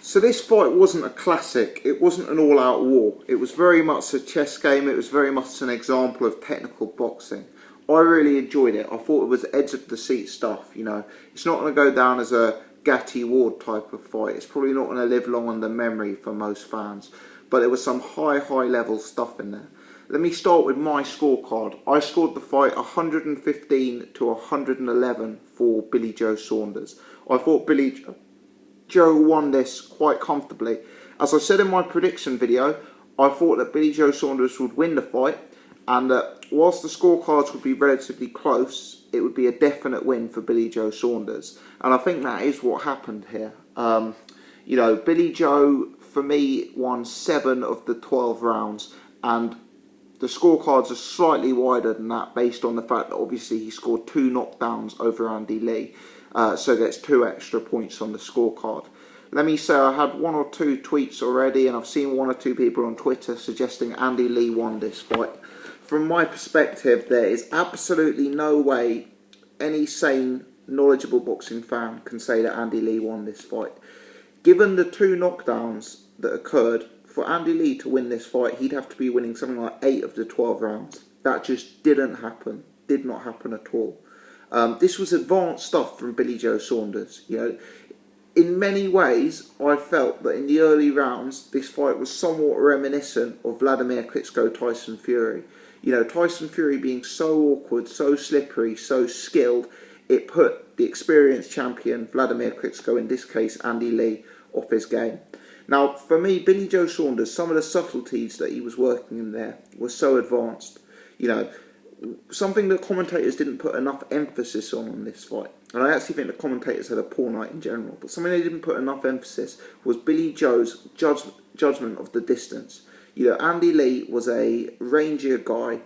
So this fight wasn't a classic, it wasn't an all-out war. It was very much a chess game, it was very much an example of technical boxing. I really enjoyed it. I thought it was edge of the seat stuff, you know. It's not going to go down as a Gatti Ward type of fight. It's probably not going to live long on the memory for most fans. But there was some high level stuff in there. Let me start with my scorecard. I scored the fight 115 to 111 for Billy Joe Saunders. I thought Billy Joe won this quite comfortably. As I said in my prediction video, I thought that Billy Joe Saunders would win the fight, and that whilst the scorecards would be relatively close, it would be a definite win for Billy Joe Saunders. And I think that is what happened here. You know, Billy Joe, for me, won 7 of the 12 rounds, and the scorecards are slightly wider than that based on the fact that obviously he scored 2 knockdowns over Andy Lee. So that's 2 extra points on the scorecard. Let me say I had 1 or 2 tweets already, and I've seen 1 or 2 people on Twitter suggesting Andy Lee won this fight. From my perspective, there is absolutely no way any sane, knowledgeable boxing fan can say that Andy Lee won this fight. Given the 2 knockdowns that occurred, for Andy Lee to win this fight, he'd have to be winning something like 8 of the 12 rounds. That just didn't happen. Did not happen at all. This was advanced stuff from Billy Joe Saunders. You know, in many ways, I felt that in the early rounds, this fight was somewhat reminiscent of Vladimir Klitschko-Tyson Fury. You know, Tyson Fury being so awkward, so slippery, so skilled, it put the experienced champion, Vladimir Klitschko, in this case Andy Lee, off his game. Now, for me, Billy Joe Saunders, some of the subtleties that he was working in there were so advanced. You know, something that commentators didn't put enough emphasis on this fight, and I actually think the commentators had a poor night in general, but something they didn't put enough emphasis was Billy Joe's judgment of the distance. You know, Andy Lee was a rangier guy.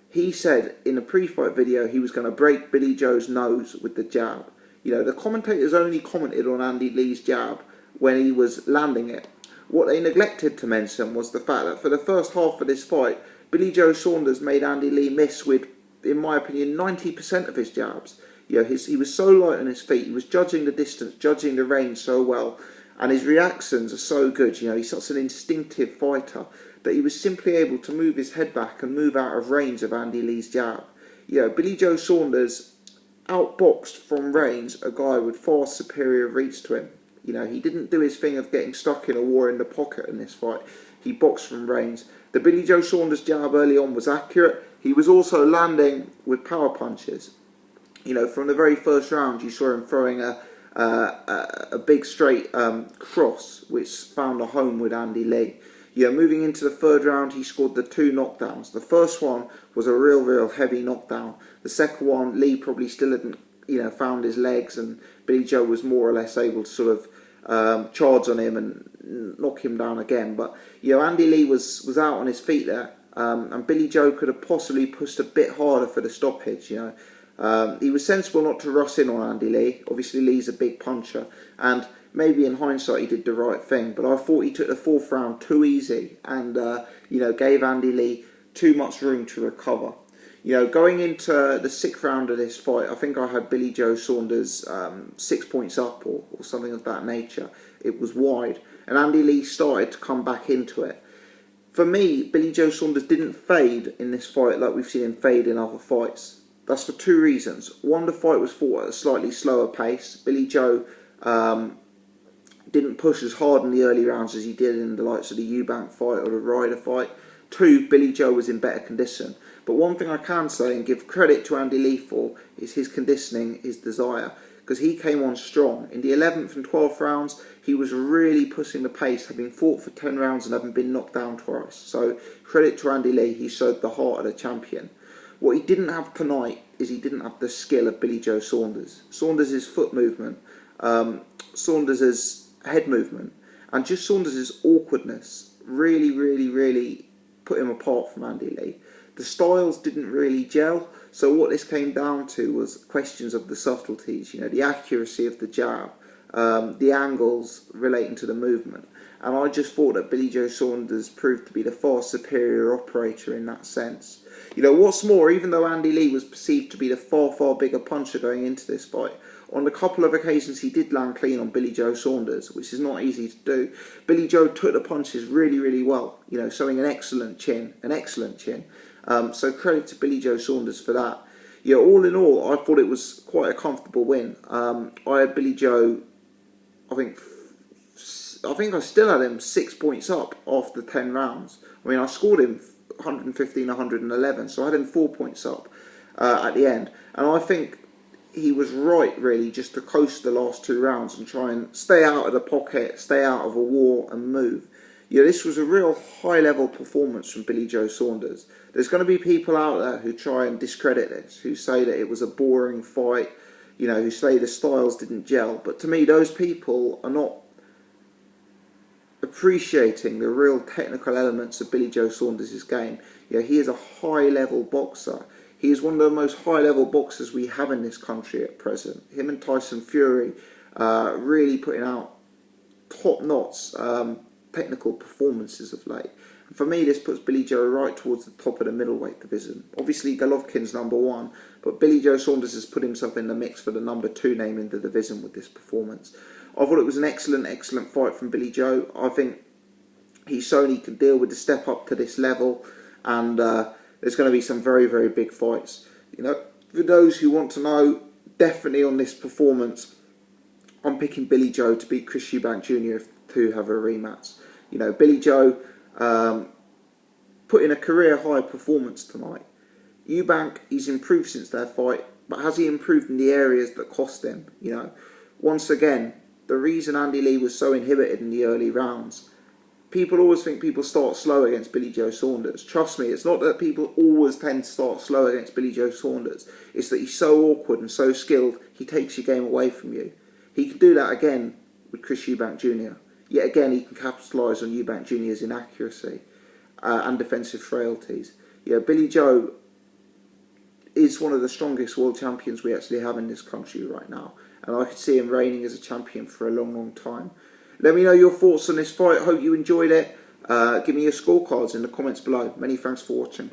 He said in a pre-fight video he was going to break Billy Joe's nose with the jab. You know, the commentators only commented on Andy Lee's jab when he was landing it. What they neglected to mention was the fact that for the first half of this fight, Billy Joe Saunders made Andy Lee miss with, in my opinion, 90% of his jabs. You know, he was so light on his feet, he was judging the distance, judging the range so well, and his reactions are so good. You know, he's such an instinctive fighter that he was simply able to move his head back and move out of range of Andy Lee's jab. You know, Billy Joe Saunders outboxed from range a guy with far superior reach to him. You know, he didn't do his thing of getting stuck in a war in the pocket in this fight. He boxed from range. The Billy Joe Saunders jab early on was accurate. He was also landing with power punches. You know, from the very first round, you saw him throwing a big straight cross, which found a home with Andy Lee. You know, moving into the 3rd round, he scored the 2 knockdowns. The first one was a real heavy knockdown. The second one, Lee probably still hadn't, you know, found his legs, and Billy Joe was more or less able to sort of charge on him and knock him down again. But, you know, Andy Lee was out on his feet there, and Billy Joe could have possibly pushed a bit harder for the stoppage, you know. He was sensible not to rush in on Andy Lee. Obviously, Lee's a big puncher, and maybe in hindsight he did the right thing, but I thought he took the 4th round too easy and, you know, gave Andy Lee too much room to recover. You know, going into the 6th round of this fight, I think I had Billy Joe Saunders 6 points up or something of that nature. It was wide, and Andy Lee started to come back into it. For me, Billy Joe Saunders didn't fade in this fight like we've seen him fade in other fights. That's for 2 reasons. One, the fight was fought at a slightly slower pace. Billy Joe didn't push as hard in the early rounds as he did in the likes of the Eubank fight or the Ryder fight. 2, Billy Joe was in better condition. But one thing I can say and give credit to Andy Lee for is his conditioning, his desire, because he came on strong. In the 11th and 12th rounds, he was really pushing the pace, having fought for 10 rounds and having been knocked down twice. So credit to Andy Lee, he showed the heart of the champion. What he didn't have tonight is he didn't have the skill of Billy Joe Saunders. Saunders' foot movement, Saunders' head movement, and just Saunders' awkwardness really put him apart from Andy Lee. The styles didn't really gel, so what this came down to was questions of the subtleties, you know, the accuracy of the jab, the angles relating to the movement. And I just thought that Billy Joe Saunders proved to be the far superior operator in that sense. You know, what's more, even though Andy Lee was perceived to be the far bigger puncher going into this fight, On a couple of occasions, he did land clean on Billy Joe Saunders, which is not easy to do. Billy Joe took the punches really, really well, showing an excellent chin, so credit to Billy Joe Saunders for that. Yeah, all in all, I thought it was quite a comfortable win. I had Billy Joe, I think I still had him 6 points up after 10 rounds. I mean, I scored him 115, 111, so I had him 4 points up at the end. And I think he was right, really, just to coast the last 2 rounds and try and stay out of the pocket, stay out of a war and move. This was a real high-level performance from Billy Joe Saunders. There's going to be people out there who try and discredit this, who say that it was a boring fight, who say the styles didn't gel. But to me, those people are not appreciating the real technical elements of Billy Joe Saunders' game. He is a high-level boxer. He is one of the most high-level boxers we have in this country at present. Him and Tyson Fury really putting out top-notch technical performances of late. And for me, this puts Billy Joe right towards the top of the middleweight division. Obviously, Golovkin's number 1, but Billy Joe Saunders has put himself in the mix for the number 2 name in the division with this performance. I thought it was an excellent fight from Billy Joe. I think he's shown he can deal with the step up to this level, and there's going to be some very, very big fights. For those who want to know, definitely on this performance, I'm picking Billy Joe to beat Chris Eubank Jr. to have a rematch. Billy Joe put in a career-high performance tonight. Eubank, he's improved since their fight, but has he improved in the areas that cost him? Once again, the reason Andy Lee was so inhibited in the early rounds, people always think people start slow against Billy Joe Saunders. Trust me, it's not that people always tend to start slow against Billy Joe Saunders. It's that he's so awkward and so skilled, he takes your game away from you. He can do that again with Chris Eubank Jr. Yet again, he can capitalise on Eubank Jr.'s inaccuracy and defensive frailties. Billy Joe is one of the strongest world champions we actually have in this country right now. And I could see him reigning as a champion for a long time. Let me know your thoughts on this fight. Hope you enjoyed it. Give me your scorecards in the comments below. Many thanks for watching.